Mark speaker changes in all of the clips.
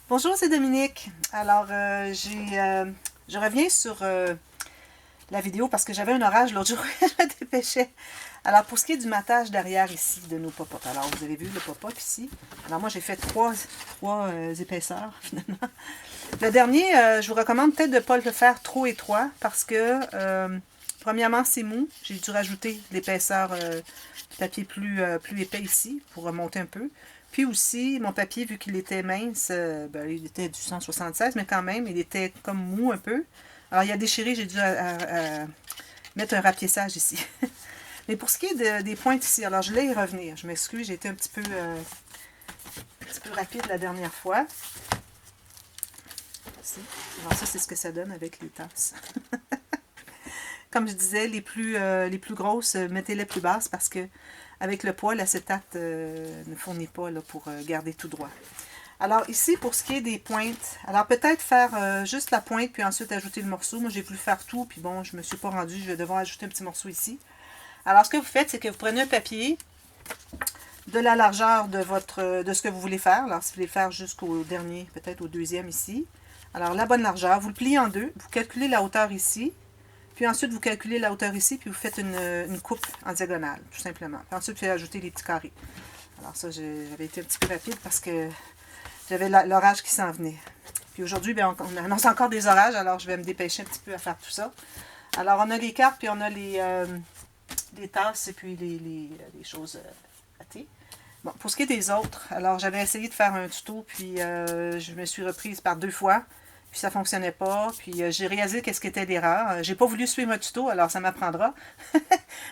Speaker 1: Bonjour, c'est Dominique. Alors, je reviens sur la vidéo parce que j'avais un orage l'autre jour et je me dépêchais. Alors, pour ce qui est du matage derrière ici de nos pop-up, alors vous avez vu le pop-up ici. Alors, moi, j'ai fait trois épaisseurs finalement. Le dernier, je vous recommande peut-être de ne pas le faire trop étroit parce que, premièrement, c'est mou. J'ai dû rajouter l'épaisseur du papier plus épais ici pour remonter un peu. Puis aussi, mon papier, vu qu'il était mince, ben, il était du 176, mais quand même, il était comme mou un peu. Alors, il a déchiré, j'ai dû mettre un rapiessage ici. Mais pour ce qui est des pointes ici, alors je vais y revenir. Je m'excuse, j'ai été un petit peu rapide la dernière fois. Ici. Alors ça, c'est ce que ça donne avec les tasses. Comme je disais, les plus grosses, mettez-les plus basses parce que avec le poids, l'acétate ne fournit pas là, pour garder tout droit. Alors ici, pour ce qui est des pointes, alors peut-être faire juste la pointe, puis ensuite ajouter le morceau. Moi, j'ai voulu faire tout, puis bon, je ne me suis pas rendue, je vais devoir ajouter un petit morceau ici. Alors, ce que vous faites, c'est que vous prenez un papier de la largeur de ce que vous voulez faire. Alors, si vous voulez faire jusqu'au dernier, peut-être au deuxième ici. Alors, la bonne largeur, vous le pliez en deux, vous calculez la hauteur ici, puis ensuite, vous calculez la hauteur ici, puis vous faites une coupe en diagonale, tout simplement. Puis ensuite, vous faites ajouter les petits carrés. Alors ça, j'avais été un petit peu rapide parce que j'avais l'orage qui s'en venait. Puis aujourd'hui, on annonce encore des orages, alors je vais me dépêcher un petit peu à faire tout ça. Alors, on a les cartes, puis on a les tasses, et puis les choses à thé. Bon, pour ce qui est des autres, alors j'avais essayé de faire un tuto, puis je me suis reprise par 2 fois. Puis ça ne fonctionnait pas. Puis j'ai réalisé qu'est-ce qu'était l'erreur. J'ai pas voulu suivre un tuto, alors ça m'apprendra.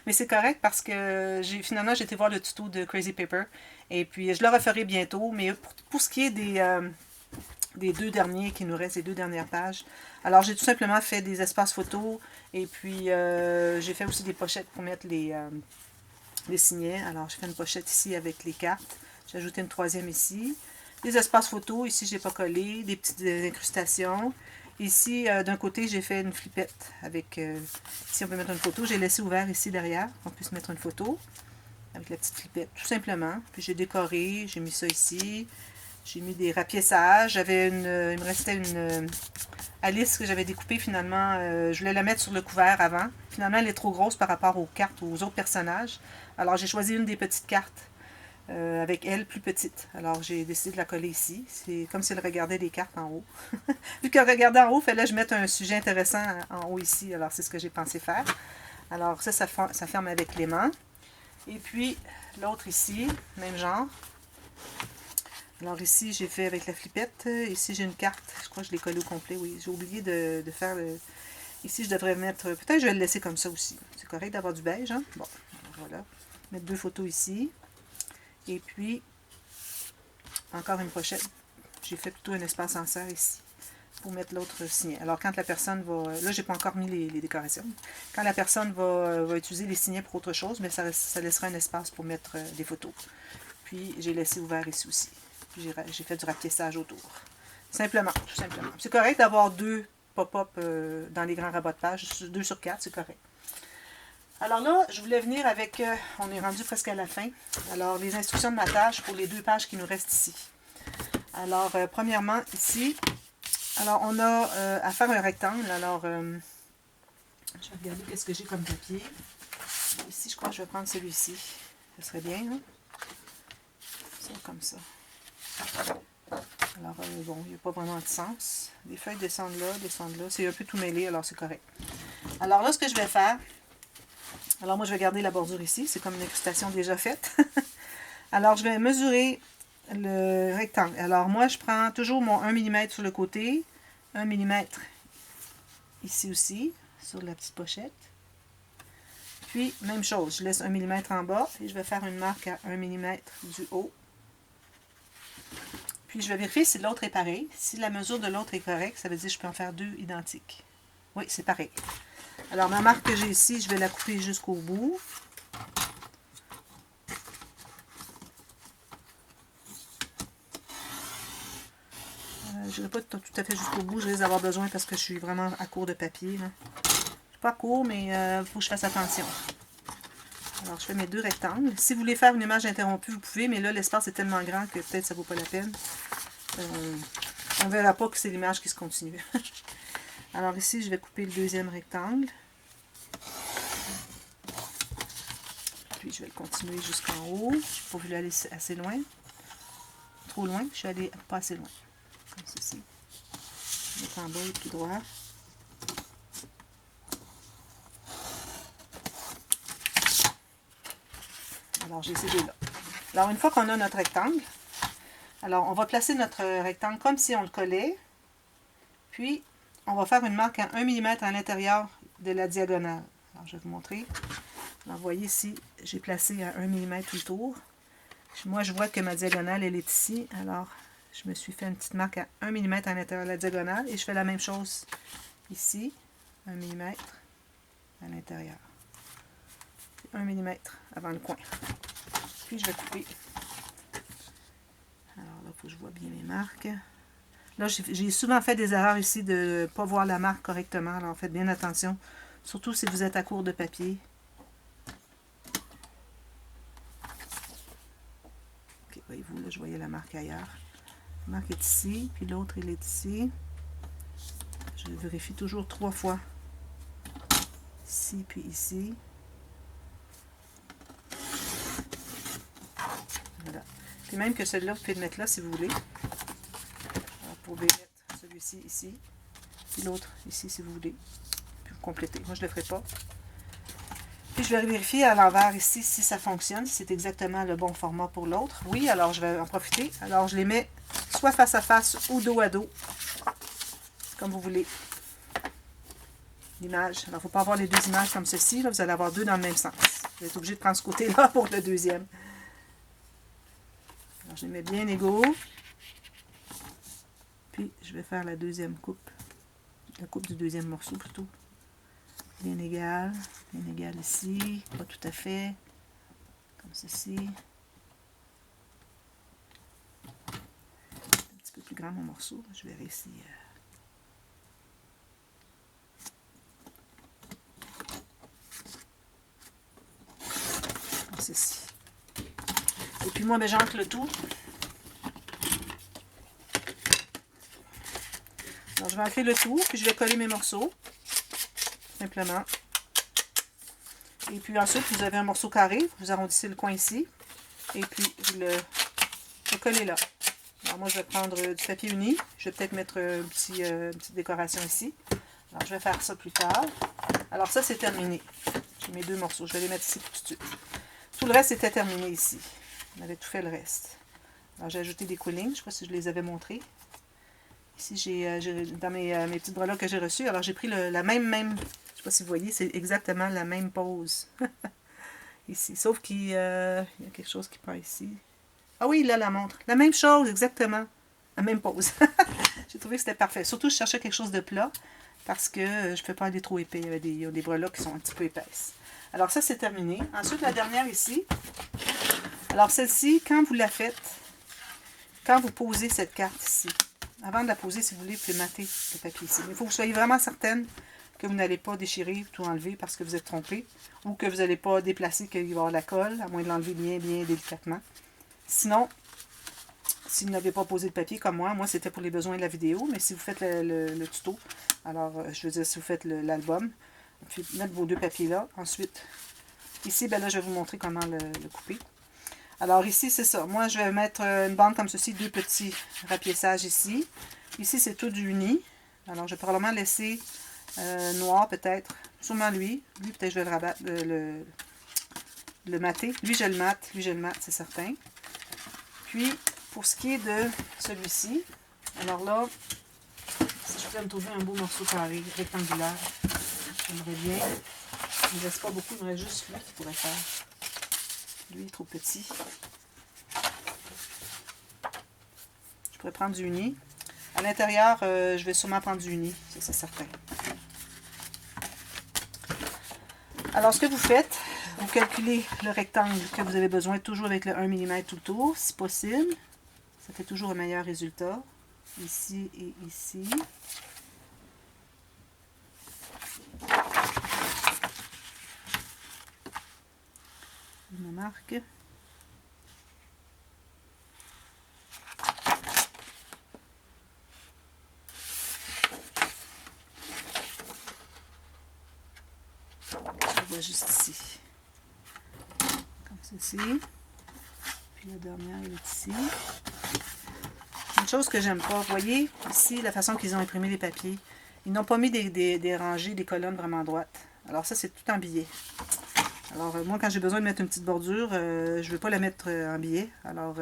Speaker 1: Mais c'est correct parce que finalement, j'ai été voir le tuto de Crazy Paper. Et puis je le referai bientôt. Mais pour ce qui est des deux derniers qui nous restent, les 2 dernières pages, alors j'ai tout simplement fait des espaces photos. Et puis j'ai fait aussi des pochettes pour mettre les signets. Alors j'ai fait une pochette ici avec les cartes. J'ai ajouté une 3e ici. Des espaces photos, ici j'ai pas collé, des petites incrustations. Ici, d'un côté, j'ai fait une flippette avec, ici on peut mettre une photo, j'ai laissé ouvert ici derrière, qu'on puisse mettre une photo, avec la petite flippette, tout simplement. Puis j'ai décoré, j'ai mis ça ici, j'ai mis des rapiessages, il me restait une Alice que j'avais découpée finalement, je voulais la mettre sur le couvert avant. Finalement, elle est trop grosse par rapport aux cartes, aux autres personnages. Alors j'ai choisi une des petites cartes. Avec elle plus petite. Alors j'ai décidé de la coller ici. C'est comme si elle regardait des cartes en haut. Vu qu'elle regardait en haut, il fallait que je mette un sujet intéressant en haut ici. Alors c'est ce que j'ai pensé faire. Alors ça ferme avec l'aimant. Et puis l'autre ici, même genre. Alors ici j'ai fait avec la flippette. Ici j'ai une carte. Je crois que je l'ai collée au complet. Oui, j'ai oublié de faire le... Ici je devrais mettre... Peut-être je vais le laisser comme ça aussi. C'est correct d'avoir du beige. Hein? Bon, voilà. Mettre 2 photos ici. Et puis, encore une pochette. J'ai fait plutôt un espace en serre ici pour mettre l'autre signet. Alors, quand la personne va... Là, j'ai pas encore mis les décorations. Quand la personne va utiliser les signets pour autre chose, mais ça laissera un espace pour mettre des photos. Puis, j'ai laissé ouvert ici aussi. Puis, j'ai fait du rapiessage autour. Simplement, tout simplement. C'est correct d'avoir 2 pop-up dans les grands rabats de page. 2 sur 4, c'est correct. Alors là, je voulais venir avec, on est rendu presque à la fin, alors les instructions de matage pour les 2 pages qui nous restent ici. Alors, premièrement, ici, alors on a à faire un rectangle, alors, je vais regarder qu'est-ce que j'ai comme papier. Ici, je crois que je vais prendre celui-ci, ça serait bien, hein? Ça, comme ça. Alors, bon, il n'y a pas vraiment de sens. Les feuilles descendent là, c'est un peu tout mêlé, alors c'est correct. Alors là, ce que je vais faire, alors moi, je vais garder la bordure ici. C'est comme une incrustation déjà faite. Alors, je vais mesurer le rectangle. Alors, moi, je prends toujours mon 1 mm sur le côté. 1 mm ici aussi, sur la petite pochette. Puis, même chose. Je laisse 1 mm en bas et je vais faire une marque à 1 mm du haut. Puis, je vais vérifier si l'autre est pareil. Si la mesure de l'autre est correcte, ça veut dire que je peux en faire 2 identiques. Oui, c'est pareil. Alors, ma marque que j'ai ici, je vais la couper jusqu'au bout. Je n'irai pas tout à fait jusqu'au bout, je risque d'avoir besoin parce que je suis vraiment à court de papier. Là. Je ne suis pas à court, mais il faut que je fasse attention. Alors, je fais mes 2 rectangles. Si vous voulez faire une image interrompue, vous pouvez, mais là, l'espace est tellement grand que peut-être ça ne vaut pas la peine. On ne verra pas que c'est l'image qui se continue. Alors ici, je vais couper le deuxième rectangle. Puis je vais le continuer jusqu'en haut. Je n'ai pas voulu aller assez loin. Trop loin. Je suis allée pas assez loin. Comme ceci. Je vais mettre en bas et tout droit. Alors j'ai ces deux-là. Alors une fois qu'on a notre rectangle, alors on va placer notre rectangle comme si on le collait. Puis on va faire une marque à 1 mm à l'intérieur de la diagonale. Alors je vais vous montrer. Alors, vous voyez ici, j'ai placé à 1 mm tout le tour. Moi, je vois que ma diagonale, elle est ici. Alors, je me suis fait une petite marque à 1 mm à l'intérieur de la diagonale. Et je fais la même chose ici. 1 mm à l'intérieur. 1 mm avant le coin. Puis, je vais couper. Alors là, il faut que je vois bien mes marques. Là, j'ai souvent fait des erreurs ici de ne pas voir la marque correctement. Alors, faites bien attention. Surtout si vous êtes à court de papier. Voyez-vous, là, je voyais la marque ailleurs. La marque est ici, puis l'autre, il est ici. Je vérifie toujours 3 fois. Ici, puis ici. Voilà. Puis même que celui-là, vous pouvez le mettre là si vous voulez. Alors, vous pouvez mettre celui-ci ici, puis l'autre ici si vous voulez. Puis vous complétez. Moi, je ne le ferai pas. Puis je vais vérifier à l'envers ici si ça fonctionne, si c'est exactement le bon format pour l'autre. Oui, alors je vais en profiter. Alors je les mets soit face à face ou dos à dos, comme vous voulez. L'image. Alors il ne faut pas avoir les deux images comme ceci. Là, vous allez avoir deux dans le même sens. Vous êtes obligé de prendre ce côté-là pour le deuxième. Alors je les mets bien égaux. Puis je vais faire la deuxième coupe. La coupe du deuxième morceau plutôt. Bien égal ici, pas tout à fait, comme ceci. Un petit peu plus grand mon morceau, je verrai ici. Comme ceci. Et puis moi, j'entre le tout. Alors je vais ancrer le tout, puis je vais coller mes morceaux. Simplement. Et puis ensuite, vous avez un morceau carré, vous arrondissez le coin ici, et puis vous le collez là. Alors moi, je vais prendre du papier uni, je vais peut-être mettre une petite décoration ici. Alors je vais faire ça plus tard. Alors ça, c'est terminé. J'ai mes deux morceaux, je vais les mettre ici tout de suite. Tout le reste était terminé ici. On avait tout fait le reste. Alors j'ai ajouté des coulings, je ne sais pas si je les avais montrés. Ici, j'ai dans mes petites breloques que j'ai reçues, alors j'ai pris la même, je ne sais pas si vous voyez, c'est exactement la même pose. Ici, sauf qu'il y a quelque chose qui part ici. Ah oui, là, la montre. La même chose, exactement. La même pose. J'ai trouvé que c'était parfait. Surtout, je cherchais quelque chose de plat, parce que je ne peux pas aller trop épais. Il y a des breloques qui sont un petit peu épaisses. Alors ça, c'est terminé. Ensuite, la dernière ici. Alors celle-ci, quand vous la faites, quand vous posez cette carte ici, avant de la poser, si vous voulez, vous pouvez mater le papier ici. Mais il faut que vous soyez vraiment certaine que vous n'allez pas déchirer ou tout enlever parce que vous êtes trompé, ou que vous n'allez pas déplacer, qu'il va y avoir la colle, à moins de l'enlever bien, bien délicatement. Sinon, si vous n'avez pas posé de papier comme moi c'était pour les besoins de la vidéo, mais si vous faites le tuto, alors je veux dire, si vous faites l'album, puis mettre vos deux papiers là. Ensuite, ici, ben là, je vais vous montrer comment le couper. Alors ici, c'est ça. Moi, je vais mettre une bande comme ceci, deux petits rapiessages ici. Ici, c'est tout du uni. Alors, je vais probablement laisser noir, peut-être. Sûrement lui. Lui, peut-être je vais le rabattre, le mater. Lui, je le mate. Lui, je le mate, c'est certain. Puis, pour ce qui est de celui-ci, alors là, si je pouvais me trouver un beau morceau carré, rectangulaire, j'aimerais bien. Il ne reste pas beaucoup, il me reste juste lui qui pourrait faire. Lui, il est trop petit. Je pourrais prendre du uni. À l'intérieur, je vais sûrement prendre du uni, ça c'est certain. Alors, ce que vous faites, vous calculez le rectangle que vous avez besoin, toujours avec le 1 mm tout le tour, si possible. Ça fait toujours un meilleur résultat. Ici et ici. Je me marque. va juste ici. Comme ceci. Puis la dernière est ici. Une chose que j'aime pas, vous voyez ici la façon qu'ils ont imprimé les papiers. Ils n'ont pas mis des rangées, des colonnes vraiment droites. Alors ça, c'est tout en billet. Alors moi, quand j'ai besoin de mettre une petite bordure, je ne veux pas la mettre en billet. Alors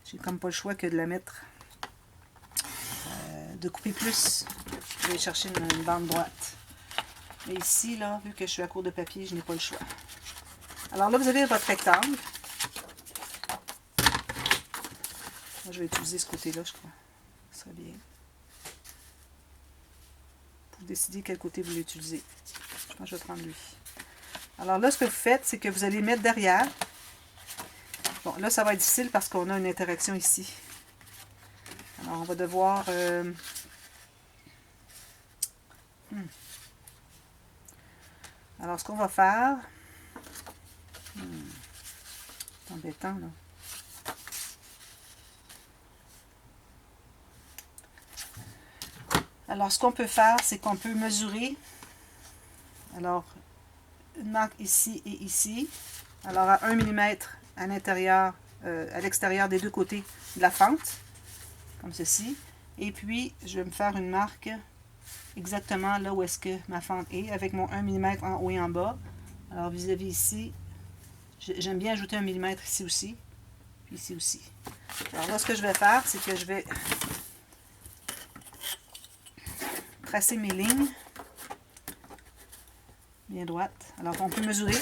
Speaker 1: j'ai comme pas le choix que de la mettre, de couper plus. Je vais chercher une bande droite. Mais ici, là, vu que je suis à court de papier, je n'ai pas le choix. Alors là, vous avez votre rectangle. Moi, je vais utiliser ce côté-là, je crois. Ça serait bien. Pour décider quel côté vous l'utilisez. Je pense que je vais prendre lui. Alors là, ce que vous faites, c'est que vous allez mettre derrière. Bon, là, ça va être difficile parce qu'on a une interaction ici. Alors, on va devoir... Alors, ce qu'on va faire... C'est embêtant, là. Alors, ce qu'on peut faire, c'est qu'on peut mesurer. Alors, une marque ici et ici. Alors, à 1 mm à l'intérieur, à l'extérieur des deux côtés de la fente, comme ceci. Et puis, je vais me faire une marque exactement là où est-ce que ma fente est, avec mon 1 mm en haut et en bas. Alors, vis-à-vis ici, j'aime bien ajouter 1 mm ici aussi, puis ici aussi. Alors là, ce que je vais faire, c'est que je vais tracer mes lignes bien droites. Alors, on peut mesurer.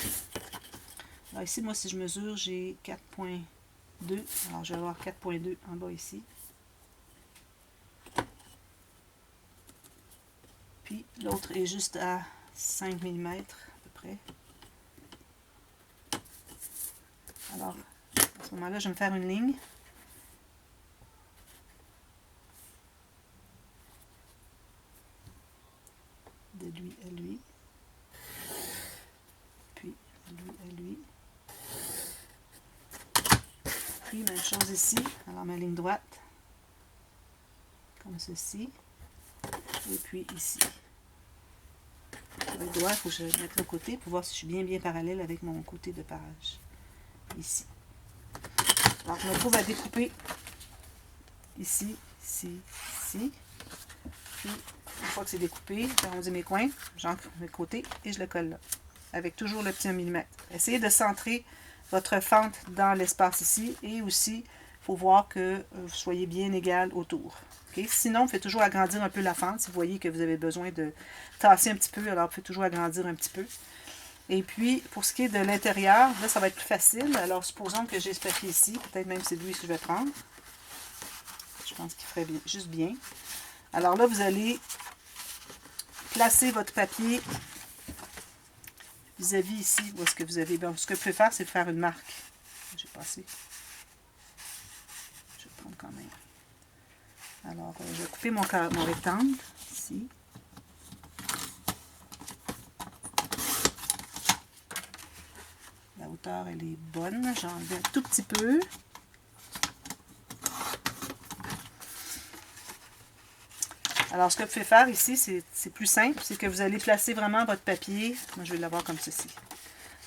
Speaker 1: Alors ici, moi, si je mesure, j'ai 4.2. Alors, je vais avoir 4.2 en bas ici. Puis, l'autre est juste à 5 mm à peu près. Alors, à ce moment-là, je vais me faire une ligne. De lui à lui. Puis, de lui à lui. Puis, même chose ici. Alors, ma ligne droite. Comme ceci. Et puis, ici. Le doigt, il faut que je le mette de côté pour voir si je suis bien parallèle avec mon côté de parage. Ici. Alors, je me trouve à découper ici, ici, ici. Puis, une fois que c'est découpé, j'arrondis mes coins, j'ancre mes côtés et je le colle là. Avec toujours le petit 1 mm. Essayez de centrer votre fente dans l'espace ici et aussi, il faut voir que vous soyez bien égal autour. Okay? Sinon, vous faites toujours agrandir un peu la fente. Si vous voyez que vous avez besoin de tasser un petit peu, alors vous faites toujours agrandir un petit peu. Et puis, pour ce qui est de l'intérieur, là, ça va être plus facile. Alors, supposons que j'ai ce papier ici. Peut-être même c'est lui que je vais prendre. Je pense qu'il ferait bien, juste bien. Alors là, vous allez placer votre papier vis-à-vis ici, où est-ce que vous avez... Bon, ce que vous pouvez faire, c'est de faire une marque. J'ai passé. Je vais prendre quand même. Alors, je vais couper mon rectangle, ici. La hauteur, elle est bonne. J'enlève un tout petit peu. Alors, ce que vous pouvez faire ici, c'est plus simple. C'est que vous allez placer vraiment votre papier. Moi, je vais l'avoir comme ceci.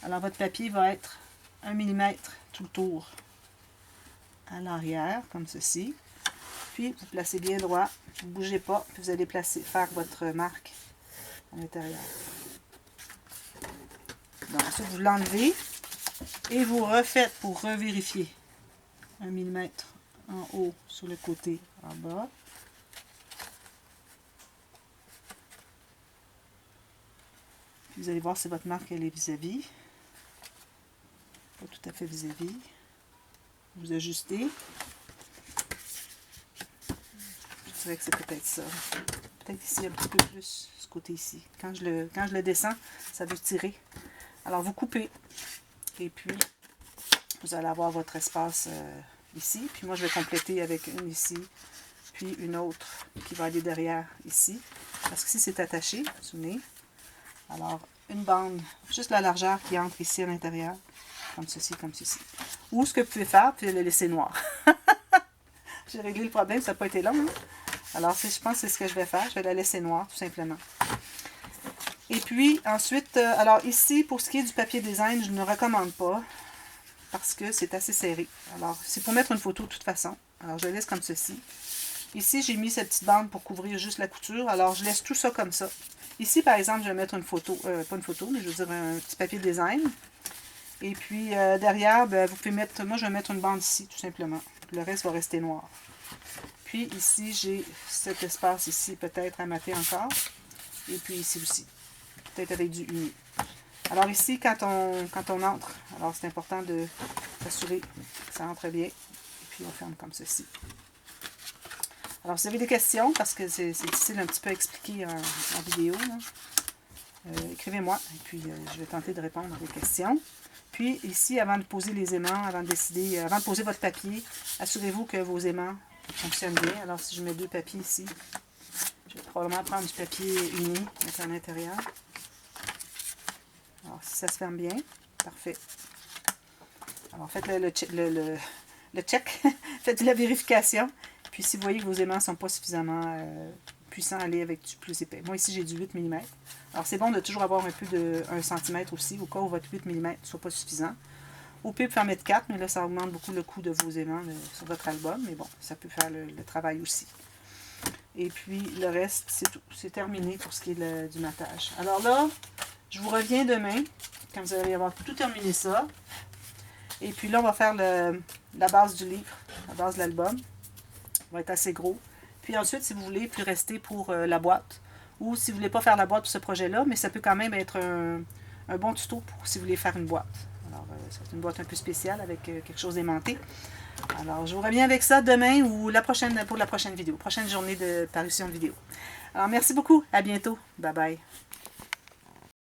Speaker 1: Alors, votre papier va être 1 mm tout le tour à l'arrière, comme ceci. Puis, vous placez bien droit. Vous ne bougez pas. Puis, vous allez faire votre marque à l'intérieur. Donc, ensuite, vous l'enlevez et vous refaites pour revérifier. 1 mm en haut sur le côté en bas. Puis, vous allez voir si votre marque elle est vis-à-vis. Pas tout à fait vis-à-vis. Vous ajustez. Je dirais que c'est peut-être ça. Peut-être ici un petit peu plus, ce côté ici. Quand je le descends, ça veut tirer. Alors, vous coupez. Et puis, vous allez avoir votre espace ici. Puis moi, je vais compléter avec une ici. Puis une autre qui va aller derrière ici. Parce que ici, c'est attaché. Vous vous souvenez. Alors, une bande, juste la largeur qui entre ici à l'intérieur. Comme ceci, comme ceci. Ou ce que vous pouvez faire, vous pouvez le laisser noir. J'ai réglé le problème, ça n'a pas été long. Hein? Alors, je pense que c'est ce que je vais faire. Je vais la laisser noire, tout simplement. Et puis, ensuite, alors ici, pour ce qui est du papier design, je ne recommande pas parce que c'est assez serré. Alors, c'est pour mettre une photo de toute façon. Alors, je le laisse comme ceci. Ici, j'ai mis cette petite bande pour couvrir juste la couture. Alors, je laisse tout ça comme ça. Ici, par exemple, je vais mettre une photo, pas une photo, mais je veux dire un petit papier design. Et puis, derrière, ben, vous pouvez mettre, moi, je vais mettre une bande ici, tout simplement. Le reste va rester noir. Puis, ici, j'ai cet espace ici, peut-être à mater encore. Et puis, ici aussi. Peut-être avec du uni. Alors ici, quand on entre, alors c'est important de s'assurer que ça entre bien. Et puis on ferme comme ceci. Alors si vous avez des questions, parce que c'est difficile un petit peu à expliquer en vidéo, écrivez-moi. Et puis je vais tenter de répondre à vos questions. Puis ici, avant de poser les aimants, avant de décider, avant de poser votre papier, assurez-vous que vos aimants fonctionnent bien. Alors si je mets 2 papiers ici, je vais probablement prendre du papier uni, mettre à l'intérieur. Alors, si ça se ferme bien, parfait. Alors, faites le check, faites la vérification. Puis, si vous voyez que vos aimants ne sont pas suffisamment puissants, allez avec du plus épais. Moi, ici, j'ai du 8 mm. Alors, c'est bon de toujours avoir un peu de 1 cm aussi, au cas où votre 8 mm ne soit pas suffisant. Au pire, vous pouvez en mettre 4, mais là, ça augmente beaucoup le coût de vos aimants sur votre album. Mais bon, ça peut faire le travail aussi. Et puis, le reste, c'est tout. C'est terminé pour ce qui est du matage. Alors là, je vous reviens demain, quand vous allez avoir tout terminé ça. Et puis là, on va faire la base du livre, la base de l'album. Ça va être assez gros. Puis ensuite, si vous voulez, puis rester pour la boîte. Ou si vous ne voulez pas faire la boîte pour ce projet-là, mais ça peut quand même être un bon tuto pour si vous voulez faire une boîte. Alors, c'est une boîte un peu spéciale avec quelque chose aimanté. Alors, je vous reviens avec ça demain ou pour la prochaine vidéo, prochaine journée de parution de vidéo. Alors, merci beaucoup. À bientôt. Bye bye.